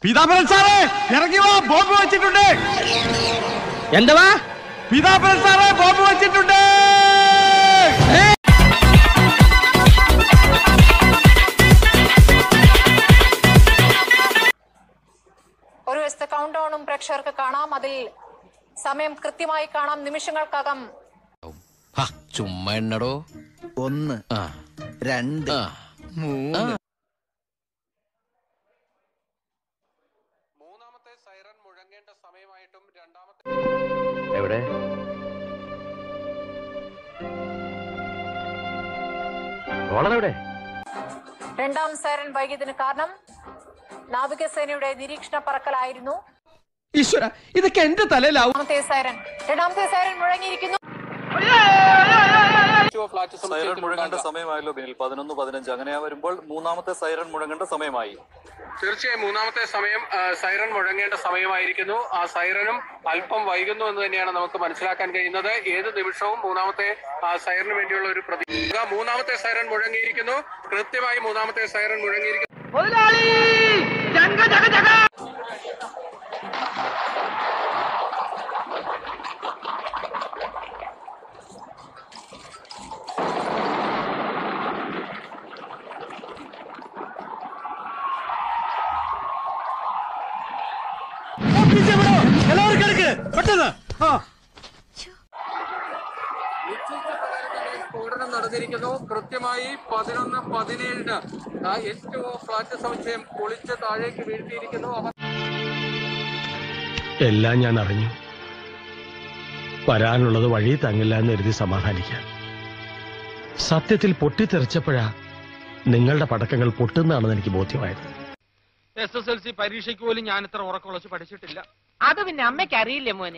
പീതാംബരൻ സാറേ ഇറങ്ങി വാ, ബോംബ് വെച്ചിട്ടുണ്ട്. എന്തുവാ? പീതാംബരൻ സാറേ ബോംബ് വെച്ചിട്ടുണ്ട്. ഒരു വശത്തെ കൗണ്ട് ഡൗണും പ്രേക്ഷകർക്ക് കാണാം. അതിൽ സമയം കൃത്യമായി കാണാം. നിമിഷങ്ങൾക്കകം ചുമ്മാ എണ്ണടോ. 1 2 3 മൂന്നാമത്തെ സൈറൻ മുഴങ്ങേണ്ട സമയമായിട്ടും രണ്ടാമത്തെ എവിടെ? എവിടെ? രണ്ടാം സൈറൻ വൈകിയതിന് കാരണം നാവികസേനയുടെ നിരീക്ഷണ പറക്കലായിരുന്നു. ഈശ്വര, ഇതൊക്കെ എന്റെ തലയിലാവും. രണ്ടാമത്തെ സൈറൻ മുഴങ്ങിയിരിക്കുന്നു. സൈറൺ മുഴങ്ങേണ്ട സമയമായല്ലോ ബിനിൽ. 11:15. അങ്ങനെ വരുമ്പോൾ മൂന്നാമത്തെ സൈറൺ മുഴങ്ങേണ്ട സമയമായി. തീർച്ചയായും മൂന്നാമത്തെ സമയം സൈറൺ മുഴങ്ങേണ്ട സമയമായിരിക്കുന്നു. ആ സൈറനും അല്പം വൈകുന്നു എന്ന് തന്നെയാണ് നമുക്ക് മനസ്സിലാക്കാൻ കഴിയുന്നത്. ഏത് നിമിഷവും മൂന്നാമത്തെ സൈറന് വേണ്ടിയുള്ള ഒരു പ്രതീക്ഷ. മൂന്നാമത്തെ സൈറൺ മുഴങ്ങിയിരിക്കുന്നു. കൃത്യമായി മൂന്നാമത്തെ സൈറൺ മുഴങ്ങിയിരിക്കുന്നു. എല്ലാവരും കിടക്ക് പെട്ടെന്ന്. സ്ഫോടനം നടന്നിരിക്കുന്നു. കൃത്യമായി 11:17 H2O ഫ്ലാറ്റ് സമുച്ചയം പൊളിച്ച് താഴേക്ക് വീഴ്ത്തിയിരിക്കുന്നു. എല്ലാം ഞാൻ അറിഞ്ഞു. വരാനുള്ളത് വഴി തങ്ങില്ല എന്ന് കരുതി സമാധാനിക്കാൻ. സത്യത്തിൽ പൊട്ടിത്തെറിച്ചപ്പോഴാ നിങ്ങളുടെ പടക്കങ്ങൾ പൊട്ടുന്നതാണെന്ന് എനിക്ക് ബോധ്യമായത്. SSLC പരീക്ഷയ്ക്ക് പോലും ഞാൻ ഇത്ര ഉറക്കൊളച്ച് പഠിച്ചിട്ടില്ല. അത് പിന്നെ അമ്മയ്ക്ക് അറിയില്ലേ മോനെ.